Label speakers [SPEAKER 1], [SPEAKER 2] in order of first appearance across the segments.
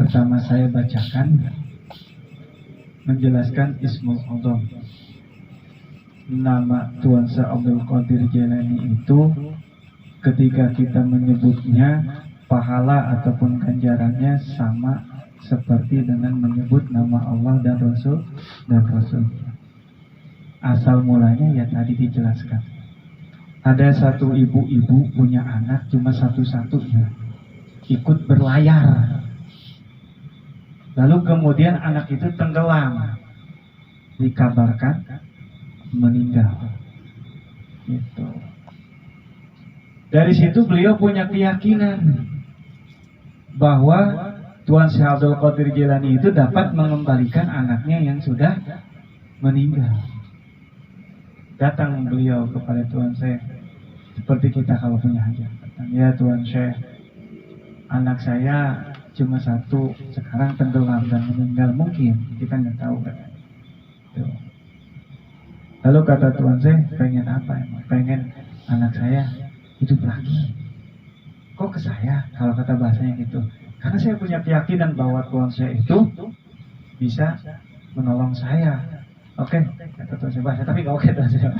[SPEAKER 1] pertama saya bacakan menjelaskan Ismul A'zam. Nama Tuan Syekh Abdul Qadir Jailani itu ketika kita menyebutnya, pahala ataupun ganjarannya sama seperti dengan menyebut nama Allah dan Rasul. Asal mulanya ya tadi dijelaskan. Ada satu ibu-ibu punya anak cuma satu-satunya, ikut berlayar. Lalu kemudian anak itu tenggelam, dikabarkan meninggal. Gitu. Dari situ beliau punya keyakinan bahwa Tuan Syekh Abdul Qadir Jailani itu dapat mengembalikan anaknya yang sudah meninggal. Datang beliau kepada Tuan Syekh seperti kita kalau punya hajat. Ya Tuan Syekh, anak saya cuma satu, sekarang tenggelam dan meninggal, mungkin kita nggak tahu kan. Lalu kata Tuan Syekh, pengen apa emang? Pengen anak saya hidup lagi. Kok ke saya? Kalau kata bahasanya gitu. Karena saya punya keyakinan bahwa Tuan Syekh itu bisa menolong saya. Oke, kata Tuan Syekh bahasa, tapi nggak oke Tuan Syekh.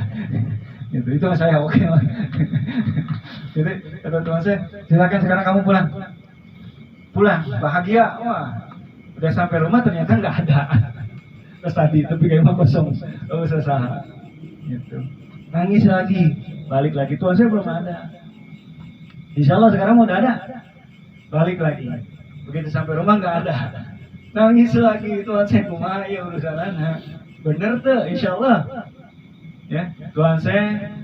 [SPEAKER 1] Gitu, itu saya oke. Jadi kata Tuan Syekh, silakan sekarang kamu pulang. Pulang, bahagia. Wah, udah sampai rumah ternyata nggak ada. Terus tadi tapi kayak mau kosong. Oh, selesai. Gitu. Nangis lagi, balik lagi. Tuan Syekh belum ada. Insya Allah sekarang udah ada. Balik lagi. Begitu sampai rumah nggak ada. Nangis lagi. Tuan Syekh kumaha ya urusan anak. Bener tuh, insya Allah. Ya, Tuan Syekh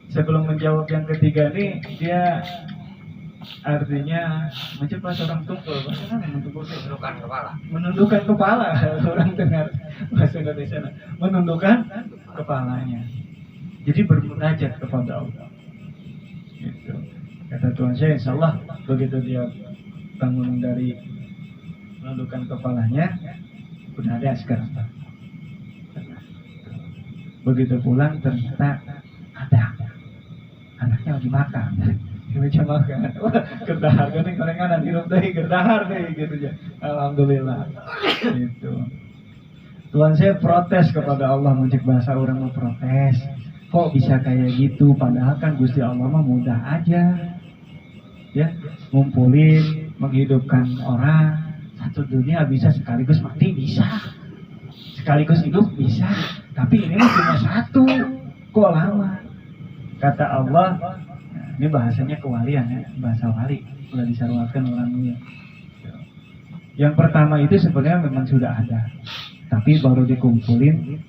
[SPEAKER 1] sebelum menjawab yang ketiga nih, dia artinya macam bahasa orang tumpul, bahasa mana menundukkan kepala. Menundukkan kepala, orang dengar bahasa Indonesia. Menundukkan kepalanya. Jadi bermunajat kepada Allah. Gitu. Kata Tuan Syekh, insya Allah begitu dia bangun dari menundukkan kepalanya, udah ada sekarang. Begitu pulang ternyata ada anaknya lagi makan. Meja makan, gerdahar kan gorengan hirup deh, gerdahar deh gitu ya. Alhamdulillah. Gitu. Tuan saya protes kepada Allah, muncik bahasa orang mau protes. Kok bisa kayak gitu? Padahal kan Gusti Allah mah mudah aja. Ya, ngumpulin, menghidupkan orang satu dunia bisa, sekaligus mati bisa, sekaligus hidup bisa. Tapi ini mah cuma satu. Kok lama? Kata Allah. Ini bahasanya kewalian ya, bahasa wali, sudah disaruakan orangnya. Yang pertama itu sebenarnya memang sudah ada, tapi baru dikumpulin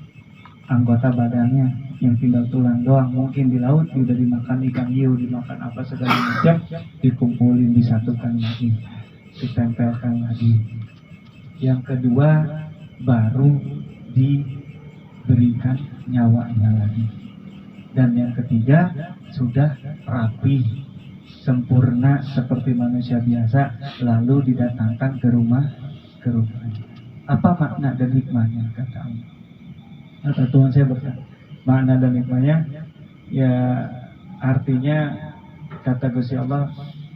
[SPEAKER 1] anggota badannya yang tinggal tulang doang. Mungkin di laut sudah dimakan ikan hiu, dimakan apa segala macam, dikumpulin, disatukan lagi, ditempelkan lagi. Yang kedua baru diberikan nyawanya lagi. Dan yang ketiga sudah rapi, sempurna seperti manusia biasa, lalu didatangkan ke rumah. Apa makna dan hikmahnya? Kata Allah. Kata Tuhan saya berkata, makna dan hikmahnya ya artinya kata Gusti Allah,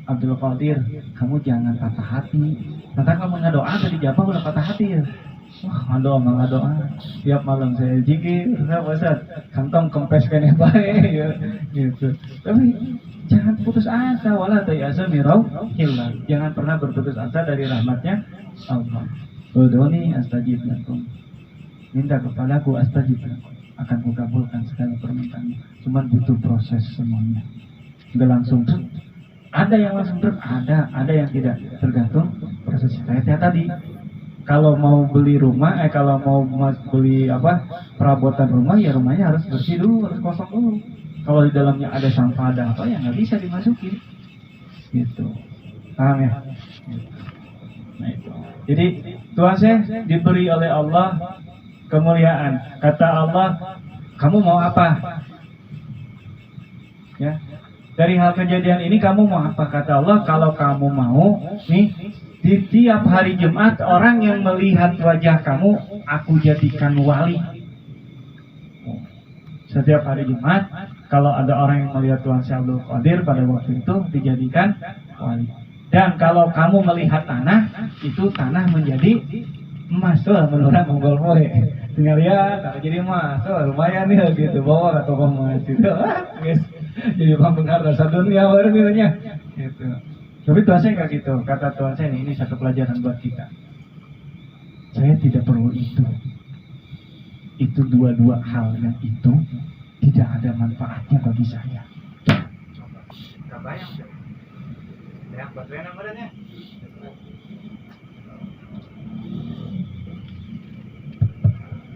[SPEAKER 1] Abdul Qadir, kamu jangan patah hati. Nanti kamu ngadoa tadi jawab udah patah hati ya. Wah, ngadoa. Tiap malam saya zikir, saya Ustaz, kantong kempes kene bae ya gitu. Tapi jangan putus asa, wala ta'asa mirau hilal. Jangan pernah berputus asa dari rahmatnya Allah. Udhuni astajib lakum. Minta kepadaku astajib lakum. Akan kukabulkan segala permintaan. Cuma butuh proses semuanya. Enggak langsung. Ada yang langsung ada yang tidak, tergantung proses saya tadi. Kalau mau beli rumah, kalau mau beli perabotan rumah, ya rumahnya harus bersih dulu, harus kosong dulu. Kalau di dalamnya ada sampah, ada apa, ya nggak bisa dimasukin. Gitu, paham ya? Nah itu. Jadi Tuhan saya diberi oleh Allah kemuliaan. Kata Allah, kamu mau apa? Ya, dari hal kejadian ini kamu mau apa? Kata Allah, kalau kamu mau, nih. Di tiap hari Jumat, orang yang melihat wajah kamu, aku jadikan wali. Setiap hari Jumat, kalau ada orang yang melihat Tuan Syekh Abdul Qadir pada waktu itu, dijadikan wali. Dan kalau kamu melihat tanah, itu tanah menjadi emas tuh menurut Mongol Boy. Tinggal lihat, tanah jadi emas, tuh lumayan nih gitu, bawa ke toko emas gitu. Guys, jadi penghargaan rasa dunia baru gitu. Tapi Tuhan saya nggak gitu. Kata Tuhan saya ini satu pelajaran buat kita. Saya tidak perlu itu. Itu dua hal yang itu tidak ada manfaatnya bagi saya. Coba, nggak bayang deh. Yang baterai namanya.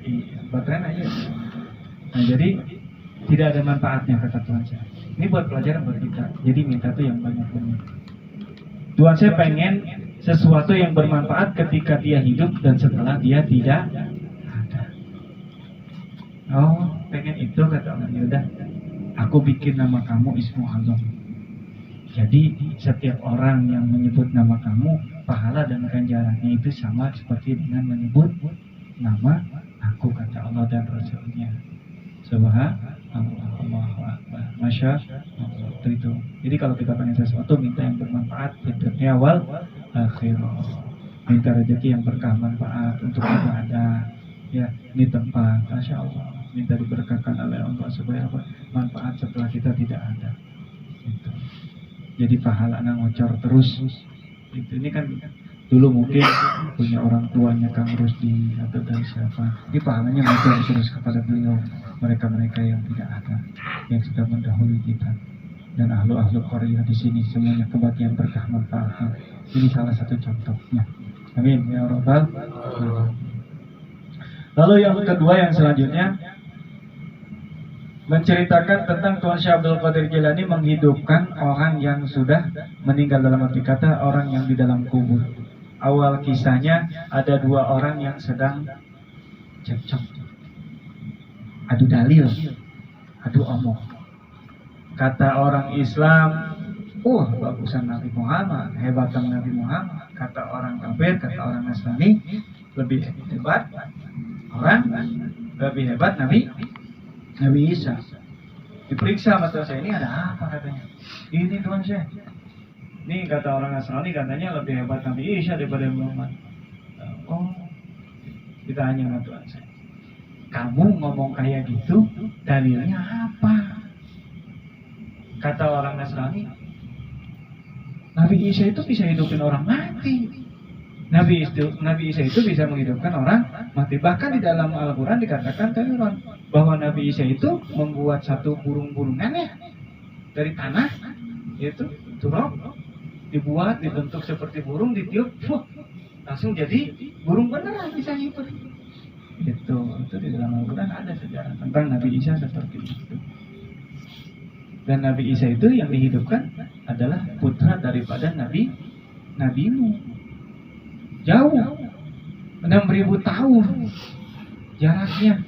[SPEAKER 1] Iya, baterai aja. Nah jadi tidak ada manfaatnya kata Tuhan saya. Ini buat pelajaran buat kita. Jadi minta tuh yang banyak-banyak. Tuhan saya pengen sesuatu yang bermanfaat ketika dia hidup dan setelah dia tidak ada. Oh, pengen itu kata Allah. Ya udah, aku bikin nama kamu Ismu Allah. Jadi setiap orang yang menyebut nama kamu, pahala dan ganjarannya itu sama seperti dengan menyebut nama aku kata Allah dan Rasulnya. Subhanallah, Masya Allah itu. Jadi kalau kita pengen sesuatu, minta yang bermanfaat di dunia wal akhirah. Minta rezeki yang berkah manfaat untuk ibadah. Ya, ini tempat, Masya Allah. Minta diberkahkan oleh Allah supaya manfaat setelah kita tidak ada. Itu. Jadi pahala nang ngocor terus. Itu ini kan dulu mungkin punya orang tuanya Kang Rusdi atau dari siapa. Ini pahalanya ngocor terus kepada beliau. Mereka-mereka yang tidak ada, yang sudah mendahului kita. Dan ahlu-ahlu Korea di sini semuanya kebagian berkah manfaatnya. Ini salah satu contohnya. Amin ya Rabbal alamin. Lalu yang kedua yang selanjutnya menceritakan tentang Tuan Syekh Abdul Qadir Jilani menghidupkan orang yang sudah meninggal, dalam arti kata orang yang di dalam kubur. Awal kisahnya ada dua orang yang sedang cekcok, adu dalil, adu omong. Kata orang Islam, bagusan Nabi Muhammad, hebatan Nabi Muhammad. Kata orang kafir, kata orang Nasrani, lebih hebat orang, lebih hebat Nabi Isa. Diperiksa sama Tuhan saya, ini ada apa katanya? Ini Tuhan saya. Ini kata orang Nasrani katanya lebih hebat Nabi Isa daripada Muhammad. Oh, ditanya sama Tuhan saya. Kamu ngomong kayak gitu, dalilnya apa? Kata orang Nasrani, Nabi Isa itu bisa hidupin orang mati. Nabi Isa itu bisa menghidupkan orang mati. Bahkan di dalam Al-Quran dikatakan bahwa Nabi Isa itu membuat satu burung-burungan ya dari tanah, itu turun, dibuat, dibentuk seperti burung, ditiup, langsung jadi burung beneran bisa hidup. Itu di dalam Al-Quran ada sejarah tentang Nabi Isa seperti itu. Dan Nabi Isa itu yang dihidupkan adalah putra daripada Nabi Nuh. Jauh 6.000 tahun jaraknya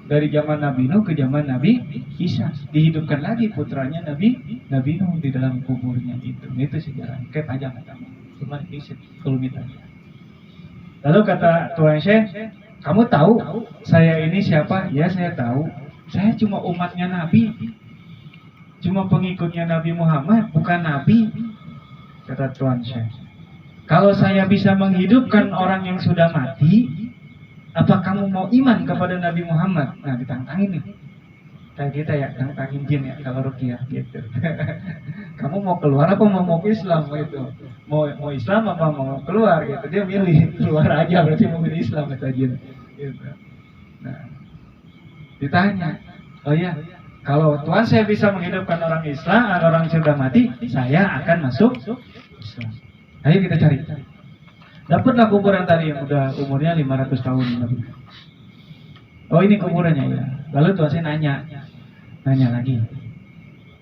[SPEAKER 1] dari zaman Nabi Nuh ke zaman Nabi Isa. Dihidupkan lagi putranya Nabi Nuh di dalam kuburnya itu. Itu sejarah. Kayak panjang katamu. Cuma ini sekelumit aja. Lalu kata Tuan Syekh, kamu tahu saya ini siapa? Ya saya tahu. Saya cuma umatnya Nabi. Cuma pengikutnya Nabi Muhammad, bukan Nabi. Kata Tuan Syekh, kalau saya bisa menghidupkan orang yang sudah mati, apa kamu mau iman kepada Nabi Muhammad? Nah, ditantangin nih. Kayak kita ya, tantangin jin ya, kalau ruqyah gitu. Kamu mau keluar apa mau ke Islam gitu? Mau Islam apa mau keluar gitu? Dia milih keluar aja, berarti mau milih Islam kata jin. Gitu. Nah, ditanya, oh iya, kalau Tuhan saya bisa menghidupkan orang Islam, orang sudah mati, saya akan masuk Islam. Ayo kita cari. Dapatlah kuburan tadi yang udah umurnya 500 tahun. Oh ini kuburannya ya. Lalu Tuhan saya nanya lagi.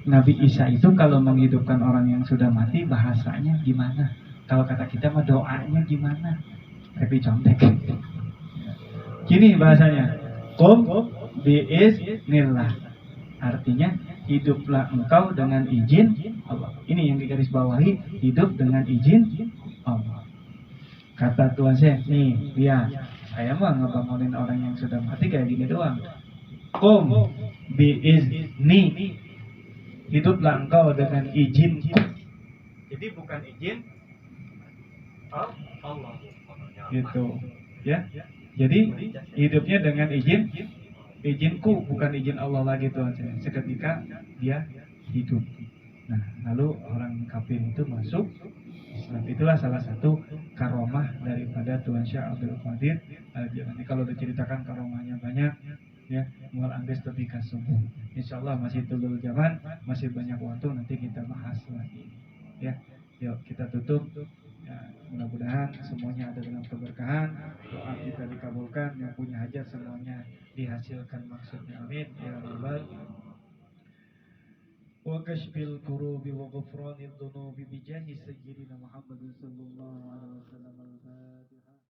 [SPEAKER 1] Nabi Isa itu kalau menghidupkan orang yang sudah mati, bahasanya gimana? Kalau kata kita mah doanya gimana? Tapi contek. Gini bahasanya. Qum biiznillah. Artinya hiduplah engkau dengan izin Allah. Ini yang digarisbawahi, hidup dengan izin Allah. Kata Tuhan saya, nih lihat, saya mah ngebangunin orang yang sudah mati kayak gini doang. Qum biizni, hiduplah engkau dengan izinku. Jadi bukan izin
[SPEAKER 2] Allah.
[SPEAKER 1] gitu ya. Jadi hidupnya dengan izinku, bukan izin Allah lagi Tuhan saya. Seketika dia hidup. Nah, lalu orang kafir itu masuk Islam. Itulah salah satu karomah daripada Tuhan Syekh Abdul Qadir Al-Jilani. Kalau diceritakan karomahnya banyak, ya, mual angges tepi subuh. Insya Allah masih tulul zaman, masih banyak waktu, nanti kita bahas lagi. Ya, yuk kita tutup. Ya, mudah-mudahan semuanya ada dalam keberkahan, doa kita dikabulkan, yang punya hajat semuanya dihasilkan maksudnya. Amin ya rabbal wa kashfil kurubi wa ghufranid dunubi bijahi sayyidina Muhammad sallallahu alaihi wasallam. Al-Fatihah.